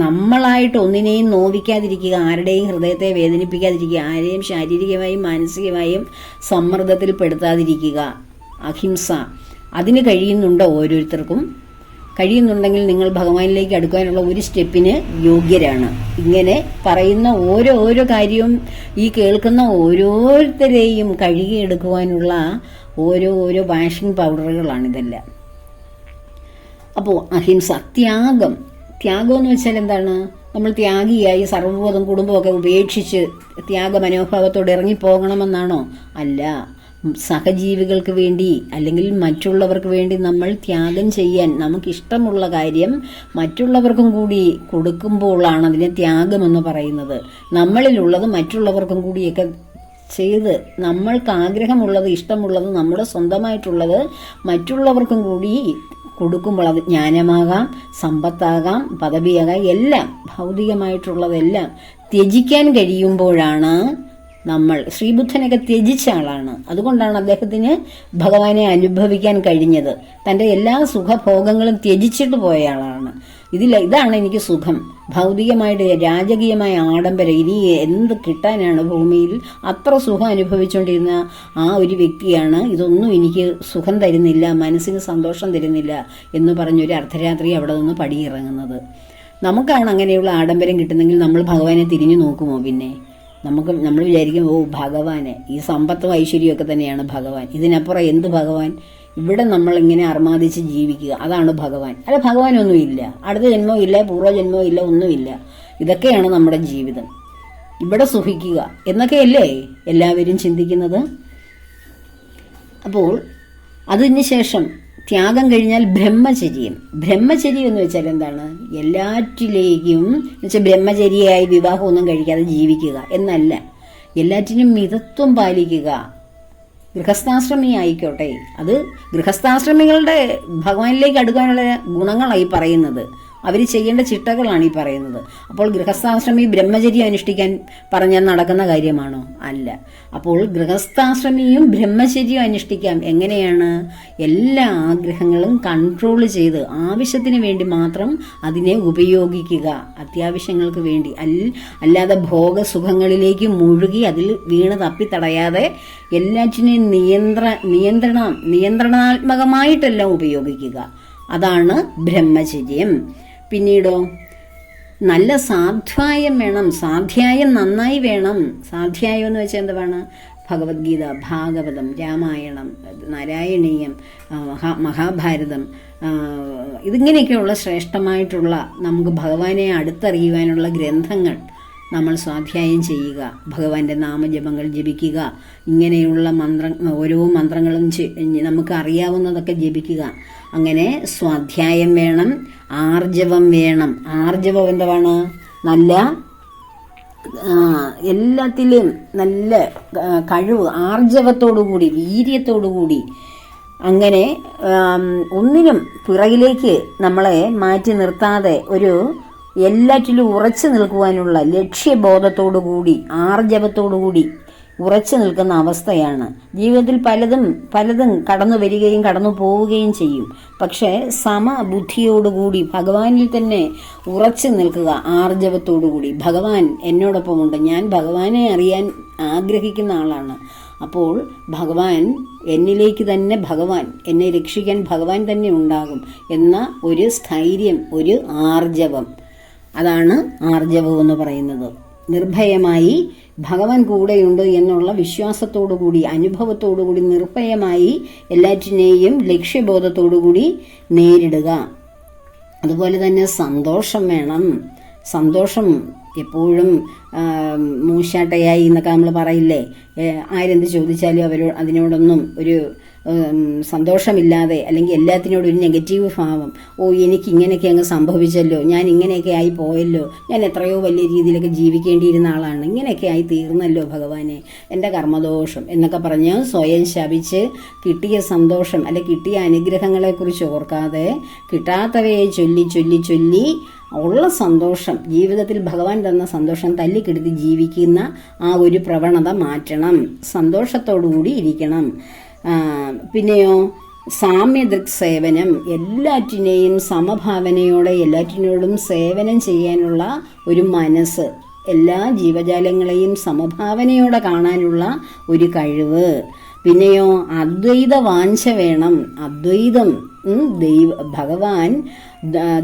S1: നമ്മളായിട്ട് ഒന്നിനെയും നോവിക്കാതിരിക്കുക, ആരുടെയും ഹൃദയത്തെ വേദനിപ്പിക്കാതിരിക്കുക, ആരെയും ശാരീരികമായും മാനസികമായും സമ്മർദ്ദത്തിൽപ്പെടുത്താതിരിക്കുക. അഹിംസ. അതിന് കഴിയുന്നുണ്ടോ? ഓരോരുത്തർക്കും കഴിയുന്നുണ്ടെങ്കിൽ നിങ്ങൾ ഭഗവാനിലേക്ക് അടുക്കാനുള്ള ഒരു സ്റ്റെപ്പിന് യോഗ്യരാണ്. ഇങ്ങനെ പറയുന്ന ഓരോ കാര്യവും ഈ കേൾക്കുന്ന ഓരോരുത്തരെയും കഴുകിയെടുക്കുവാനുള്ള ഓരോ വാഷിംഗ് പൗഡറുകളാണിതെല്ലാം. അപ്പോൾ അഹിംസ, ത്യാഗം. ത്യാഗം എന്ന് വെച്ചാൽ എന്താണ്? നമ്മൾ ത്യാഗിയായി സർവ്വബോധം കുടുംബമൊക്കെ ഉപേക്ഷിച്ച് ത്യാഗ മനോഭാവത്തോടെ ഇറങ്ങിപ്പോകണമെന്നാണോ? അല്ല. സഹജീവികൾക്ക് വേണ്ടി അല്ലെങ്കിൽ മറ്റുള്ളവർക്ക് വേണ്ടി നമ്മൾ ത്യാഗം ചെയ്യാൻ, നമുക്കിഷ്ടമുള്ള കാര്യം മറ്റുള്ളവർക്കും കൂടി കൊടുക്കുമ്പോഴാണ് അതിനെ ത്യാഗമെന്ന് പറയുന്നത്. നമ്മളിലുള്ളത് മറ്റുള്ളവർക്കും കൂടിയൊക്കെ ചെയ്ത്, നമ്മൾക്ക് ആഗ്രഹമുള്ളത്, ഇഷ്ടമുള്ളത്, നമ്മുടെ സ്വന്തമായിട്ടുള്ളത് മറ്റുള്ളവർക്കും കൂടി കൊടുക്കുമ്പോൾ അത് ജ്ഞാനമാകാം, സമ്പത്താകാം, പദവിയാകാം, എല്ലാം ഭൗതികമായിട്ടുള്ളതെല്ലാം ത്യജിക്കാൻ കഴിയുമ്പോഴാണ് നമ്മൾ. ശ്രീബുദ്ധനൊക്കെ ത്യജിച്ച ആളാണ്. അതുകൊണ്ടാണ് അദ്ദേഹത്തിന് ഭഗവാനെ അനുഭവിക്കാൻ കഴിഞ്ഞത്. തൻ്റെ എല്ലാ സുഖഭോഗങ്ങളും ത്യജിച്ചിട്ട് പോയ ആളാണ്. ഇതാണ് എനിക്ക് സുഖം. ഭൗതികമായിട്ട് രാജകീയമായ ആഡംബരം ഇനി എന്ത് കിട്ടാനാണ് ഭൂമിയിൽ? അത്ര സുഖം അനുഭവിച്ചുകൊണ്ടിരുന്ന ആ ഒരു വ്യക്തിയാണ് ഇതൊന്നും എനിക്ക് സുഖം തരുന്നില്ല, മനസ്സിന് സന്തോഷം തരുന്നില്ല എന്ന് പറഞ്ഞൊരു അർദ്ധരാത്രി അവിടെ നിന്ന് പടിയിറങ്ങുന്നത്. നമുക്കാണ് അങ്ങനെയുള്ള ആഡംബരം കിട്ടുന്നെങ്കിൽ നമ്മൾ ഭഗവാനെ തിരിഞ്ഞു നോക്കുമോ? പിന്നെ നമ്മൾ വിചാരിക്കും, ഭഗവാന് ഈ സമ്പത്തും ഐശ്വര്യമൊക്കെ തന്നെയാണ് ഭഗവാൻ, ഇതിനപ്പുറം എന്ത് ഭഗവാൻ? ഇവിടെ നമ്മളിങ്ങനെ അർമാദിച്ച് ജീവിക്കുക, അതാണ് ഭഗവാൻ. അല്ല, ഭഗവാനൊന്നുമില്ല, അടുത്ത ജന്മവും ഇല്ല, പൂർവ്വജന്മവും ഇല്ല, ഒന്നുമില്ല. ഇതൊക്കെയാണ് നമ്മുടെ ജീവിതം, ഇവിടെ സുഖിക്കുക എന്നൊക്കെയല്ലേ എല്ലാവരും ചിന്തിക്കുന്നത്. അപ്പോൾ അതിന് ശേഷം ത്യാഗം കഴിഞ്ഞാൽ ബ്രഹ്മചര്യം. ബ്രഹ്മചര്യം എന്ന് വെച്ചാൽ എന്താണ്? എല്ലാറ്റിലേക്കും എന്നുവെച്ചാൽ ബ്രഹ്മചര്യയായി വിവാഹമൊന്നും കഴിക്കാതെ ജീവിക്കുക എന്നല്ല, എല്ലാറ്റിനും മിതത്വം പാലിക്കുക. ഗൃഹസ്ഥാശ്രമി ആയിക്കോട്ടെ, അത് ഗൃഹസ്ഥാശ്രമികളുടെ ഭഗവാനിലേക്ക് അടുക്കാനുള്ള ഗുണങ്ങളായി പറയുന്നത്, അവർ ചെയ്യേണ്ട ചിട്ടകളാണ് ഈ പറയുന്നത്. അപ്പോൾ ഗൃഹസ്ഥാശ്രമി ബ്രഹ്മചര്യം അനുഷ്ഠിക്കാൻ പറഞ്ഞാൽ നടക്കുന്ന കാര്യമാണോ? അല്ല. അപ്പോൾ ഗൃഹസ്ഥാശ്രമിയും ബ്രഹ്മചര്യം അനുഷ്ഠിക്കാം. എങ്ങനെയാണ്? എല്ലാ ആഗ്രഹങ്ങളും കൺട്രോൾ ചെയ്ത് ആവശ്യത്തിന് വേണ്ടി മാത്രം അതിനെ ഉപയോഗിക്കുക, അത്യാവശ്യങ്ങൾക്ക് വേണ്ടി. അല്ലാതെ ഭോഗസുഖങ്ങളിലേക്ക് മുഴുകി അതിൽ വീണ് തപ്പിത്തടയാതെ എല്ലാറ്റിനെയും നിയന്ത്രണാത്മകമായിട്ടെല്ലാം ഉപയോഗിക്കുക. അതാണ് ബ്രഹ്മചര്യം. പിന്നീടോ, നല്ല സ്വാധ്യായം വേണം. സ്വാധ്യായം നന്നായി വേണം. സ്വാധ്യായം എന്ന് വെച്ചാൽ എന്താണ്? ഭഗവത്ഗീത, ഭാഗവതം, രാമായണം, നാരായണീയം, മഹാഭാരതം, ഇതിങ്ങനെയൊക്കെയുള്ള ശ്രേഷ്ഠമായിട്ടുള്ള നമുക്ക് ഭഗവാനെ അടുത്തറിയുവാനുള്ള ഗ്രന്ഥങ്ങൾ നമ്മൾ സ്വാധ്യായം ചെയ്യുക. ഭഗവാന്റെ നാമജപങ്ങൾ ജപിക്കുക. ഇങ്ങനെയുള്ള ഓരോ മന്ത്രങ്ങളും നമുക്ക് അറിയാവുന്നതൊക്കെ ജപിക്കുക. അങ്ങനെ സ്വാധ്യായം വേണം. ആർജവം വേണം. ആർജവം എന്താണ്? നല്ല എല്ലാത്തിലും നല്ല കഴിവ്, ആർജവത്തോടുകൂടി, വീര്യത്തോടുകൂടി, അങ്ങനെ ഒന്നിനും പിറകിലേക്ക് നമ്മളെ മാറ്റി നിർത്താതെ ഒരു എല്ലാറ്റിലും ഉറച്ചു നിൽക്കുവാനുള്ള ലക്ഷ്യബോധത്തോടുകൂടി, ആർജവത്തോടുകൂടി ഉറച്ചു നിൽക്കുന്ന അവസ്ഥയാണ്. ജീവിതത്തിൽ പലതും കടന്നു വരികയും കടന്നു പോവുകയും ചെയ്യും. പക്ഷേ സമബുദ്ധിയോടുകൂടി ഭഗവാനിൽ തന്നെ ഉറച്ചു നിൽക്കുക, ആർജവത്തോടുകൂടി. ഭഗവാൻ എന്നോടൊപ്പമുണ്ട്, ഞാൻ ഭഗവാനെ അറിയാൻ ആഗ്രഹിക്കുന്ന ആളാണ്. അപ്പോൾ ഭഗവാൻ എന്നിലേക്ക് തന്നെ, ഭഗവാൻ എന്നെ രക്ഷിക്കാൻ ഭഗവാൻ തന്നെ ഉണ്ടാകും എന്ന ഒരു സ്ഥൈര്യം, ഒരു ആർജവം, അതാണ് ആർജവം എന്ന് പറയുന്നത്. നിർഭയമായി ഭഗവാൻ കൂടെയുണ്ട് എന്നുള്ള വിശ്വാസത്തോടുകൂടി, അനുഭവത്തോടുകൂടി നിർഭയമായി എല്ലാറ്റിനെയും ലക്ഷ്യബോധത്തോടുകൂടി നേരിടുക. അതുപോലെ തന്നെ സന്തോഷം വേണം. സന്തോഷം എപ്പോഴും മൂശാട്ടയായി എന്നൊക്കെ നമ്മൾ പറയില്ലേ, ആരെന്ത് ചോദിച്ചാലും അതിനോടൊന്നും ഒരു സന്തോഷമില്ലാതെ, അല്ലെങ്കിൽ എല്ലാത്തിനോടും ഒരു നെഗറ്റീവ് ഭാവം. എനിക്ക് ഇങ്ങനെയൊക്കെ അങ്ങ് സംഭവിച്ചല്ലോ, ഞാൻ ഇങ്ങനെയൊക്കെ ആയി പോയല്ലോ, ഞാൻ എത്രയോ വലിയ രീതിയിലൊക്കെ ജീവിക്കേണ്ടിയിരുന്ന ആളാണ്, ഇങ്ങനെയൊക്കെ ആയി തീർന്നല്ലോ ഭഗവാനെ, എൻ്റെ കർമ്മദോഷം എന്നൊക്കെ പറഞ്ഞ് സ്വയം ശപിച്ച് കിട്ടിയ സന്തോഷം അല്ലെ കിട്ടിയ അനുഗ്രഹങ്ങളെക്കുറിച്ച് ഓർക്കാതെ കിട്ടാത്തവയെ ചൊല്ലി ചൊല്ലി ചൊല്ലി ഉള്ള സന്തോഷം, ജീവിതത്തിൽ ഭഗവാൻ തന്ന സന്തോഷം തല്ലിക്കെടുത്തി ജീവിക്കുന്ന ആ ഒരു പ്രവണത മാറ്റണം. സന്തോഷത്തോടുകൂടി ഇരിക്കണം. പിന്നെയോ സാമ്യദൃക് സേവനം, എല്ലാറ്റിനെയും സമഭാവനയോടെ എല്ലാറ്റിനോടും സേവനം ചെയ്യാനുള്ള ഒരു മനസ്സ്, എല്ലാ ജീവജാലങ്ങളെയും സമഭാവനയോടെ കാണാനുള്ള ഒരു കഴിവ്. പിന്നെയോ അദ്വൈത വാഞ്ച വേണം. അദ്വൈതം, ഭഗവാൻ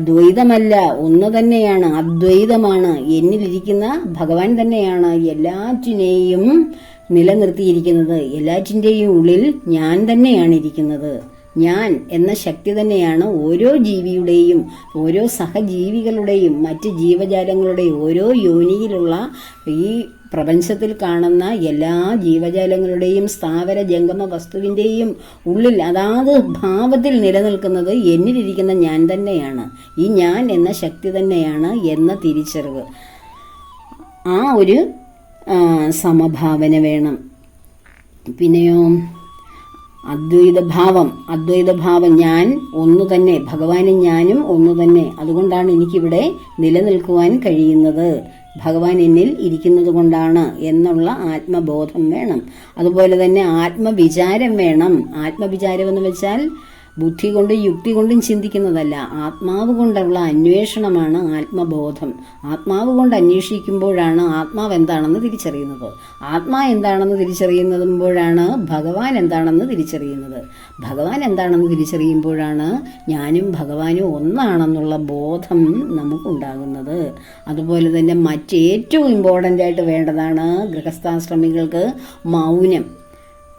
S1: ദ്വൈതമല്ല, ഒന്ന് തന്നെയാണ്, അദ്വൈതമാണ്. എന്നിലിരിക്കുന്ന ഭഗവാൻ തന്നെയാണ് എല്ലാറ്റിനെയും നിലനിർത്തിയിരിക്കുന്നത്. എല്ലാറ്റിൻ്റെയും ഉള്ളിൽ ഞാൻ തന്നെയാണ് ഇരിക്കുന്നത്. ഞാൻ എന്ന ശക്തി തന്നെയാണ് ഓരോ ജീവിയുടെയും, ഓരോ സഹജീവികളുടെയും, മറ്റ് ജീവജാലങ്ങളുടെയും, ഓരോ യോനിയിലുള്ള ഈ പ്രപഞ്ചത്തിൽ കാണുന്ന എല്ലാ ജീവജാലങ്ങളുടെയും സ്ഥാവര ജംഗമ വസ്തുവിൻ്റെയും ഉള്ളിൽ അതാത് ഭാവത്തിൽ നിലനിൽക്കുന്നത് എന്നിലിരിക്കുന്ന ഞാൻ തന്നെയാണ്. ഈ ഞാൻ എന്ന ശക്തി തന്നെയാണ് എന്ന തിരിച്ചറിവ്, ആ ഒരു സമഭാവന വേണം. പിന്നെയോ അദ്വൈതഭാവം, ഞാൻ ഒന്നു തന്നെ, ഭഗവാനും ഞാനും ഒന്നു തന്നെ. അതുകൊണ്ടാണ് എനിക്കിവിടെ നിലനിൽക്കുവാൻ കഴിയുന്നത്, ഭഗവാൻ എന്നിൽ ഇരിക്കുന്നത് കൊണ്ടാണ് എന്നുള്ള ആത്മബോധം വേണം. അതുപോലെ തന്നെ ആത്മവിചാരം വേണം. ആത്മവിചാരം എന്ന് വെച്ചാൽ ബുദ്ധി കൊണ്ടും യുക്തി കൊണ്ടും ചിന്തിക്കുന്നതല്ല, ആത്മാവ് കൊണ്ടുള്ള അന്വേഷണമാണ് ആത്മബോധം. ആത്മാവ് കൊണ്ട് അന്വേഷിക്കുമ്പോഴാണ് ആത്മാവ് എന്താണെന്ന് തിരിച്ചറിയുന്നത്. ആത്മാ എന്താണെന്ന് തിരിച്ചറിയുമ്പോഴാണ് ഭഗവാൻ എന്താണെന്ന് തിരിച്ചറിയുന്നത്. ഭഗവാൻ എന്താണെന്ന് തിരിച്ചറിയുമ്പോഴാണ് ഞാനും ഭഗവാനും ഒന്നാണെന്നുള്ള ബോധം നമുക്കുണ്ടാകുന്നത്. അതുപോലെ തന്നെ മറ്റേറ്റവും ഇമ്പോർട്ടൻ്റ് ആയിട്ട് വേണ്ടതാണ് ഗൃഹസ്ഥാശ്രമികൾക്ക് മൗനം.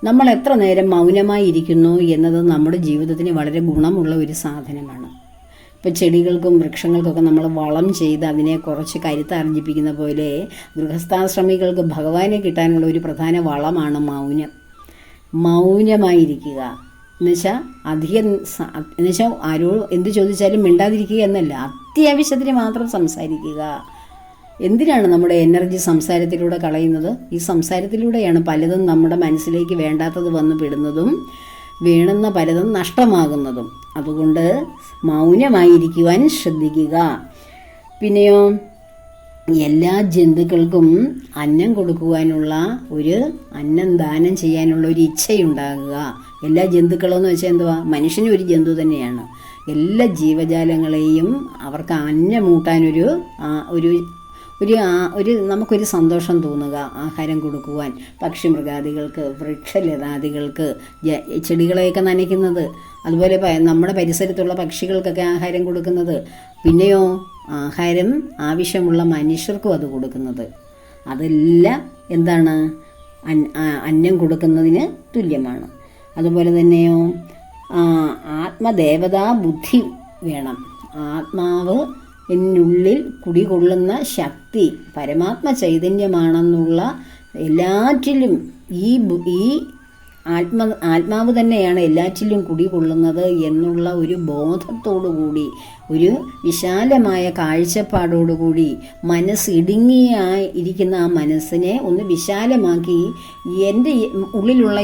S1: നമ്മൾ എത്ര നേരം മൗനമായി ഇരിക്കുന്നു എന്നത് നമ്മുടെ ജീവിതത്തിന് വളരെ ഗുണമുള്ള ഒരു സാധനമാണ്. ഇപ്പോൾ ചെടികൾക്കും വൃക്ഷങ്ങൾക്കൊക്കെ നമ്മൾ വളം ചെയ്ത് അതിനെ കുറച്ച് കരുത്താർജിപ്പിക്കുന്ന പോലെ ഗൃഹസ്ഥാശ്രമികൾക്ക് ഭഗവാനെ കിട്ടാനുള്ള ഒരു പ്രധാന വളമാണ് മൗനം. മൗനമായിരിക്കുക. എന്നുവെച്ചാൽ എന്നുവെച്ചാൽ ആരോട് എന്ത് ചോദിച്ചാലും മിണ്ടാതിരിക്കുക എന്നല്ല, അത്യാവശ്യത്തിന് മാത്രം സംസാരിക്കുക. എന്തിനാണ് നമ്മുടെ എനർജി സംസാരത്തിലൂടെ കളയുന്നത്? ഈ സംസാരത്തിലൂടെയാണ് പലതും നമ്മുടെ മനസ്സിലേക്ക് വേണ്ടാത്തത് വന്ന് പെടുന്നതും വേണമെന്ന പലതും നഷ്ടമാകുന്നതും. അതുകൊണ്ട് മൗനമായിരിക്കുവാൻ ശ്രദ്ധിക്കുക. പിന്നെയോ, എല്ലാ ജന്തുക്കൾക്കും അന്നം കൊടുക്കുവാനുള്ള അന്നം ദാനം ചെയ്യാനുള്ള ഒരു ഇച്ഛയുണ്ടാകുക. എല്ലാ ജന്തുക്കളും എന്ന് വെച്ചാൽ എന്തുവാ? മനുഷ്യനും ഒരു ജന്തു തന്നെയാണ്. എല്ലാ ജീവജാലങ്ങളെയും അവർക്ക് അന്നമൂട്ടാനൊരു നമുക്കൊരു സന്തോഷം തോന്നുക, ആഹാരം കൊടുക്കുവാൻ. പക്ഷിമൃഗാദികൾക്ക്, വൃക്ഷലതാദികൾക്ക്, ചെടികളെയൊക്കെ നനയ്ക്കുന്നത്, അതുപോലെ നമ്മുടെ പരിസരത്തുള്ള പക്ഷികൾക്കൊക്കെ ആഹാരം കൊടുക്കുന്നത്. പിന്നെയോ, ആഹാരം ആവശ്യമുള്ള മനുഷ്യർക്കും അത് കൊടുക്കുന്നത്. അതെല്ലാം എന്താണ്? അന്നം കൊടുക്കുന്നതിന് തുല്യമാണ്. അതുപോലെ തന്നെയോ, ആത്മദേവതാ ബുദ്ധി വേണം. ആത്മാവ് എന്നുള്ളിൽ കുടികൊള്ളുന്ന ശക്തി പരമാത്മ ചൈതന്യമാണെന്നുള്ള എല്ലാറ്റിലും ഈ ആത്മാവ് തന്നെയാണ് എല്ലാറ്റിലും കുടികൊള്ളുന്നത് എന്നുള്ള ഒരു ബോധത്തോടുകൂടി, ഒരു വിശാലമായ കാഴ്ചപ്പാടോടുകൂടി, മനസ്സിടുങ്ങിയായി ഇരിക്കുന്ന ആ മനസ്സിനെ ഒന്ന് വിശാലമാക്കി, എൻ്റെ ഉള്ളിലുള്ള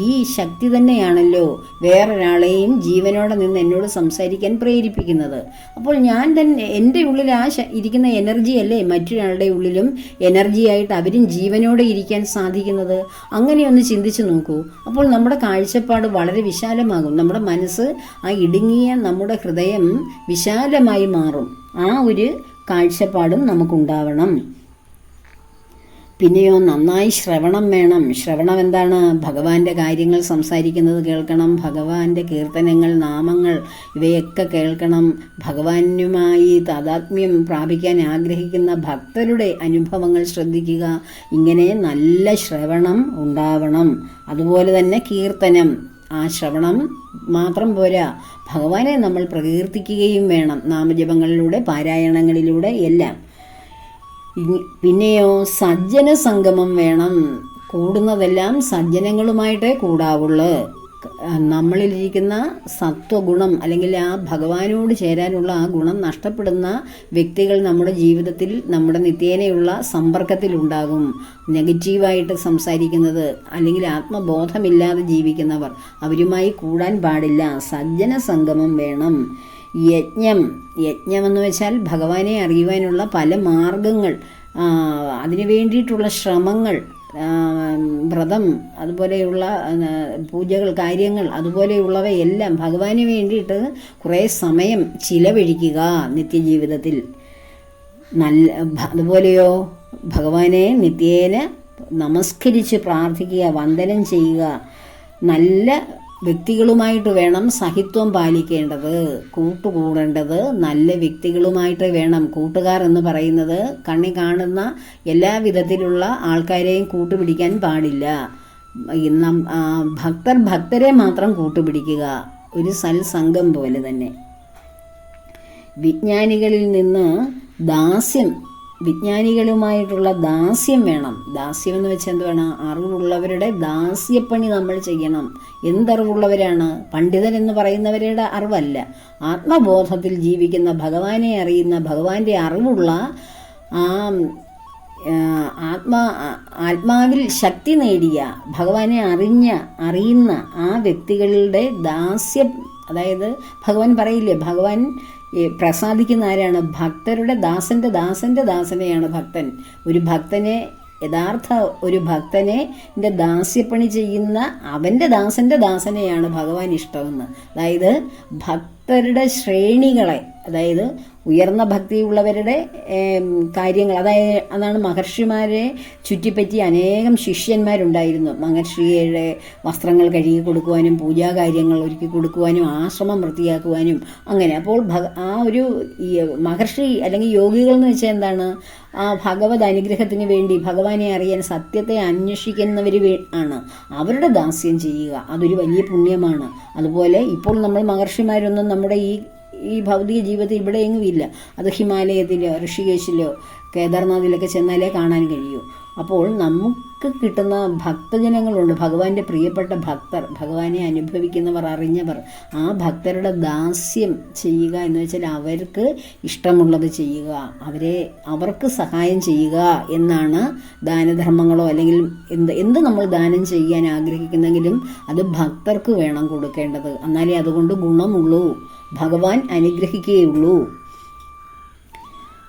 S1: ഈ ശക്തി തന്നെയാണല്ലോ വേറൊരാളെയും ജീവനോടെ നിന്ന് എന്നോട് സംസാരിക്കാൻ പ്രേരിപ്പിക്കുന്നത്. അപ്പോൾ ഞാൻ തന്നെ എൻ്റെ ഉള്ളിൽ ഇരിക്കുന്ന എനർജിയല്ലേ മറ്റൊരാളുടെ ഉള്ളിലും എനർജിയായിട്ട് അവരും ജീവനോടെ ഇരിക്കാൻ സാധിക്കുന്നത്? അങ്ങനെയൊന്ന് ചിന്തിച്ചു നോക്കൂ. അപ്പോൾ നമ്മുടെ കാഴ്ചപ്പാട് വളരെ വിശാലമാകും. നമ്മുടെ മനസ്സ്, ആ ഇടുങ്ങിയ നമ്മുടെ ഹൃദയം വിശാലമായി മാറും. ആ ഒരു കാഴ്ചപ്പാടും നമുക്കുണ്ടാവണം. പിന്നെയോ, നന്നായി ശ്രവണം വേണം. ശ്രവണം എന്താണ്? ഭഗവാന്റെ കാര്യങ്ങൾ സംസാരിക്കുന്നത് കേൾക്കണം, ഭഗവാന്റെ കീർത്തനങ്ങൾ, നാമങ്ങൾ ഇവയൊക്കെ കേൾക്കണം. ഭഗവാനുമായി താതാത്മ്യം പ്രാപിക്കാൻ ആഗ്രഹിക്കുന്ന ഭക്തരുടെ അനുഭവങ്ങൾ ശ്രദ്ധിക്കുക. ഇങ്ങനെ നല്ല ശ്രവണം ഉണ്ടാവണം. അതുപോലെ തന്നെ കീർത്തനം. ആ ശ്രവണം മാത്രം പോരാ, ഭഗവാനെ നമ്മൾ പ്രകീർത്തിക്കുകയും വേണം, നാമജപങ്ങളിലൂടെ, പാരായണങ്ങളിലൂടെ എല്ലാം. പിന്നെയോ, സജ്ജന സംഗമം വേണം. കൂടുന്നതെല്ലാം സജ്ജനങ്ങളുമായിട്ടേ കൂടാവുള്ളൂ. നമ്മളിലിരിക്കുന്ന സത്വഗുണം അല്ലെങ്കിൽ ആ ഭഗവാനോട് ചേരാനുള്ള ആ ഗുണം നഷ്ടപ്പെടുന്ന വ്യക്തികൾ നമ്മുടെ ജീവിതത്തിൽ, നമ്മുടെ നിത്യേനയുള്ള സമ്പർക്കത്തിലുണ്ടാകും. നെഗറ്റീവായിട്ട് സംസാരിക്കുന്നത് അല്ലെങ്കിൽ ആത്മബോധമില്ലാതെ ജീവിക്കുന്നവർ, അവരുമായി കൂടാൻ പാടില്ല. സജ്ജന സംഗമം വേണം. യജ്ഞമെന്ന് വെച്ചാൽ ഭഗവാനെ അറിയുവാനുള്ള പല മാർഗങ്ങൾ, അതിനു വേണ്ടിയിട്ടുള്ള ശ്രമങ്ങൾ, വ്രതം, അതുപോലെയുള്ള പൂജകൾ, കാര്യങ്ങൾ, അതുപോലെയുള്ളവയെല്ലാം ഭഗവാന് വേണ്ടിയിട്ട് കുറേ സമയം ചിലവഴിക്കുക നിത്യജീവിതത്തിൽ. അതുപോലെയോ, ഭഗവാനെ നിത്യേന നമസ്കരിച്ച് പ്രാർത്ഥിക്കുക, വന്ദനം ചെയ്യുക. നല്ല വ്യക്തികളുമായിട്ട് വേണം സഹിത്വം പാലിക്കേണ്ടത്, കൂട്ടുകൂടേണ്ടത് നല്ല വ്യക്തികളുമായിട്ട് വേണം. കൂട്ടുകാർ എന്ന് പറയുന്നത് കണ്ണി കാണുന്ന എല്ലാ വിധത്തിലുള്ള ആൾക്കാരെയും കൂട്ടുപിടിക്കാൻ പാടില്ല. ഭക്തരെ മാത്രം കൂട്ടുപിടിക്കുക, ഒരു സൽസംഗം പോലെ തന്നെ. വിജ്ഞാനികളിൽ നിന്ന് വിജ്ഞാനികളുമായിട്ടുള്ള ദാസ്യം വേണം. ദാസ്യം എന്ന് വെച്ചാൽ എന്തുവേണം? അറിവുള്ളവരുടെ ദാസ്യപ്പണി നമ്മൾ ചെയ്യണം. എന്തറിവുള്ളവരാണ്? പണ്ഡിതൻ എന്ന് പറയുന്നവരുടെ അറിവല്ല, ആത്മബോധത്തിൽ ജീവിക്കുന്ന, ഭഗവാനെ അറിയുന്ന, ഭഗവാന്റെ അറിവുള്ള, ആത്മാവിൽ ശക്തി നേടിയ, ഭഗവാനെ അറിയുന്ന ആ വ്യക്തികളുടെ ദാസ്യം. അതായത് ഭഗവാൻ പറയില്ലേ, ഭഗവാൻ പ്രസാദിക്കുന്ന ആരാണ്? ഭക്തരുടെ ദാസന്റെ ദാസനെയാണ് ഭക്തൻ. ഒരു ഭക്തനെ, യഥാർത്ഥ ഒരു ഭക്തനെ ദാസ്യപ്പണി ചെയ്യുന്ന അവൻ്റെ ദാസന്റെ ദാസനെയാണ് ഭഗവാൻ ഇഷ്ടമെന്ന്. അതായത് ഭക്തരുടെ ശ്രേണികളെ, അതായത് ഉയർന്ന ഭക്തിയുള്ളവരുടെ കാര്യങ്ങൾ, അതാണ് മഹർഷിമാരെ ചുറ്റിപ്പറ്റി അനേകം ശിഷ്യന്മാരുണ്ടായിരുന്നു. മഹർഷിയുടെ വസ്ത്രങ്ങൾ കഴുകി കൊടുക്കുവാനും, പൂജാകാര്യങ്ങൾ ഒരുക്കി കൊടുക്കുവാനും, ആശ്രമം വൃത്തിയാക്കുവാനും, അങ്ങനെ. അപ്പോൾ ആ ഒരു മഹർഷി അല്ലെങ്കിൽ യോഗികൾ എന്ന് വെച്ചാൽ എന്താണ്? ആ ഭഗവത് അനുഗ്രഹത്തിന് വേണ്ടി, ഭഗവാനെ അറിയാൻ, സത്യത്തെ അന്വേഷിക്കുന്നവർ ആണ്. അവരുടെ ദാസ്യം ചെയ്യുക, അതൊരു വലിയ പുണ്യമാണ്. അതുപോലെ ഇപ്പോൾ നമ്മൾ മഹർഷിമാരൊന്നും നമ്മുടെ ഈ ഭൗതിക ജീവിതത്തിൽ ഇവിടെയെങ്ങും ഇല്ല. അത് ഹിമാലയത്തിലോ ഋഷികേശിലോ കേദാർനാഥിലൊക്കെ ചെന്നാലേ കാണാൻ കഴിയൂ. അപ്പോൾ നമുക്ക് കിട്ടുന്ന ഭക്തജനങ്ങളുണ്ട്, ഭഗവാന്റെ പ്രിയപ്പെട്ട ഭക്തർ, ഭഗവാനെ അനുഭവിക്കുന്നവർ, അറിഞ്ഞവർ. ആ ഭക്തരുടെ ദാസ്യം ചെയ്യുക എന്ന് വെച്ചാൽ അവർക്ക് ഇഷ്ടമുള്ളത് ചെയ്യുക, അവർക്ക് സഹായം ചെയ്യുക എന്നാണ് ദാനധർമ്മങ്ങളോ അല്ലെങ്കിൽ എന്ത് നമ്മൾ ദാനം ചെയ്യാൻ ആഗ്രഹിക്കുന്നെങ്കിലും അത് ഭക്തർക്ക് വേണം കൊടുക്കേണ്ടത്. എന്നാലേ അതുകൊണ്ട് ഗുണമുള്ളൂ, ഭഗവാൻ അനുഗ്രഹിക്കുകയുള്ളൂ.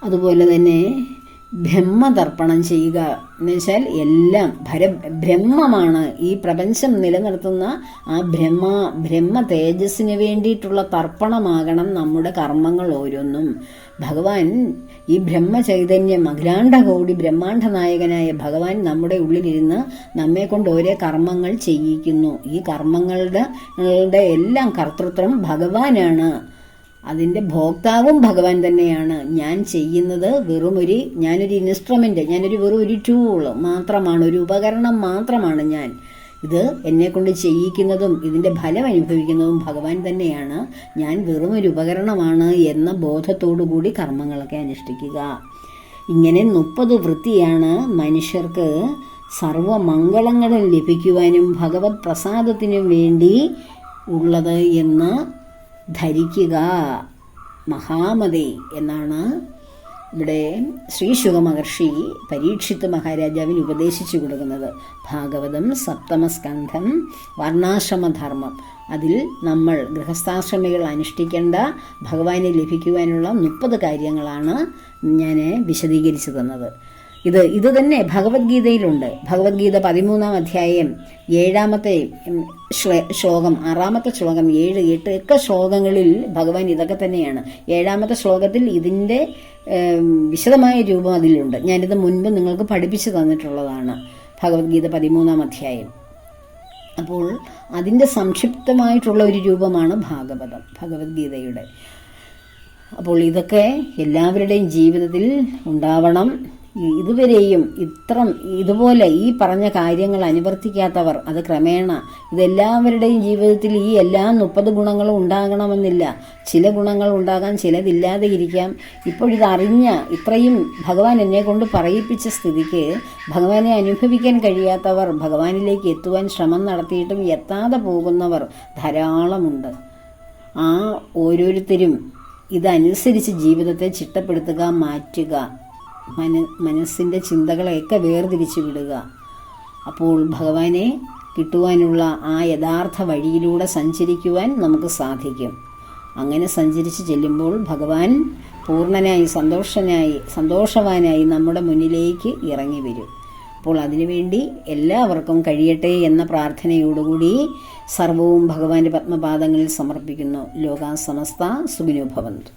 S1: അതുപോലെ തന്നെ ബ്രഹ്മതർപ്പണം ചെയ്യുക എന്ന് വെച്ചാൽ എല്ലാം ബ്രഹ്മമാണ്, ഈ പ്രപഞ്ചം നിലനിർത്തുന്ന ആ ബ്രഹ്മ തേജസ്സിന് വേണ്ടിയിട്ടുള്ള തർപ്പണമാകണം നമ്മുടെ കർമ്മങ്ങൾ ഓരോന്നും. ഭഗവാൻ ഈ ബ്രഹ്മചൈതന്യം, അഖിലാണ്ടകോടി ബ്രഹ്മാണ്ഡ നായകനായ ഭഗവാൻ നമ്മുടെ ഉള്ളിലിരുന്ന് നമ്മെ കൊണ്ട് ഓരോ കർമ്മങ്ങൾ ചെയ്യിക്കുന്നു. ഈ കർമ്മങ്ങളുടെ എല്ലാം കർത്തൃത്വം ഭഗവാനാണ്, അതിൻ്റെ ഭോക്താവും ഭഗവാൻ തന്നെയാണ്. ഞാൻ ചെയ്യുന്നത് ഞാനൊരു ഇൻസ്ട്രുമെൻ്റ്, വെറും ഒരു ടൂൾ മാത്രമാണ്, ഒരു ഉപകരണം മാത്രമാണ് ഞാൻ. ഇത് എന്നെക്കൊണ്ട് ചെയ്യിക്കുന്നതും ഇതിൻ്റെ ഫലം അനുഭവിക്കുന്നതും ഭഗവാൻ തന്നെയാണ്. ഞാൻ വെറും ഒരു ഉപകരണമാണ് എന്ന ബോധത്തോടുകൂടി കർമ്മങ്ങളൊക്കെ അനുഷ്ഠിക്കുക. ഇങ്ങനെ 30 വൃത്തിയാണ് മനുഷ്യർക്ക് സർവമംഗളങ്ങളും ലഭിക്കുവാനും ഭഗവത് പ്രസാദത്തിനും വേണ്ടി ഉള്ളത് എന്ന് ധരിക്കുക മഹാമതി എന്നാണ് ഇവിടെ ശ്രീ ശുകമഹർഷി പരീക്ഷിത്ത് മഹാരാജാവിന് ഉപദേശിച്ചു കൊടുക്കുന്നത്. ഭാഗവതം 7ാം സ്കന്ധം വർണ്ണാശ്രമധർമ്മം. അതിൽ നമ്മൾ ഗൃഹസ്ഥാശ്രമികൾ അനുഷ്ഠിക്കേണ്ട ഭഗവാനെ ലഭിക്കുവാനുള്ള 30 കാര്യങ്ങളാണ് ഞാൻ വിശദീകരിച്ചു തന്നത്. ഇത് തന്നെ ഭഗവത്ഗീതയിലുണ്ട്. ഭഗവത്ഗീത 13ാം അധ്യായം 7ാമത്തെ ശ്ലോകം, 6ാമത്തെ ശ്ലോകം, 7, 8 ഒക്കെ ശ്ലോകങ്ങളിൽ ഭഗവാൻ ഇതൊക്കെ തന്നെയാണ്. 7ാമത്തെ ശ്ലോകത്തിൽ ഇതിൻ്റെ വിശദമായ രൂപം അതിലുണ്ട്. ഞാനിത് മുൻപ് നിങ്ങൾക്ക് പഠിപ്പിച്ചു തന്നിട്ടുള്ളതാണ്. ഭഗവത്ഗീത 13ാം അധ്യായം. അപ്പോൾ അതിൻ്റെ സംക്ഷിപ്തമായിട്ടുള്ള ഒരു രൂപമാണ് ഭഗവത്ഗീതയുടെ. അപ്പോൾ ഇതൊക്കെ എല്ലാവരുടെയും ജീവിതത്തിൽ ഉണ്ടാവണം. ഇതുവരെയും ഇതുപോലെ ഈ പറഞ്ഞ കാര്യങ്ങൾ അനുവർത്തിക്കാത്തവർ, അത് ക്രമേണ ഇതെല്ലാവരുടെയും ജീവിതത്തിൽ ഈ എല്ലാ 30 ഗുണങ്ങളും ഉണ്ടാകണമെന്നില്ല. ചില ഗുണങ്ങൾ ഉണ്ടാകാൻ, ചിലതില്ലാതെ ഇരിക്കാം. ഇപ്പോഴിതറിഞ്ഞ ഇത്രയും ഭഗവാൻ എന്നെ കൊണ്ട് പറയിപ്പിച്ച സ്ഥിതിക്ക് ഭഗവാനെ അനുഭവിക്കാൻ കഴിയാത്തവർ, ഭഗവാനിലേക്ക് എത്തുവാൻ ശ്രമം നടത്തിയിട്ടും എത്താതെ പോകുന്നവർ ധാരാളമുണ്ട്. ആ ഓരോരുത്തരും ഇതനുസരിച്ച് ജീവിതത്തെ ചിട്ടപ്പെടുത്തുക, മാറ്റുക, മനസ്സിൻ്റെ ചിന്തകളെയൊക്കെ വേർതിരിച്ചു വിടുക. അപ്പോൾ ഭഗവാനെ കിട്ടുവാനുള്ള ആ യഥാർത്ഥ വഴിയിലൂടെ സഞ്ചരിക്കുവാൻ നമുക്ക് സാധിക്കും. അങ്ങനെ സഞ്ചരിച്ച് ചെല്ലുമ്പോൾ ഭഗവാൻ പൂർണ്ണനായി സന്തോഷവാനായി നമ്മുടെ മുന്നിലേക്ക് ഇറങ്ങി വരും. അപ്പോൾ അതിനുവേണ്ടി എല്ലാവർക്കും കഴിയട്ടെ എന്ന പ്രാർത്ഥനയോടുകൂടി സർവവും ഭഗവാന്റെ പത്മപാദങ്ങളിൽ സമർപ്പിക്കുന്നു. ലോകാ സമസ്ത സുഖിനോ ഭവന്തു.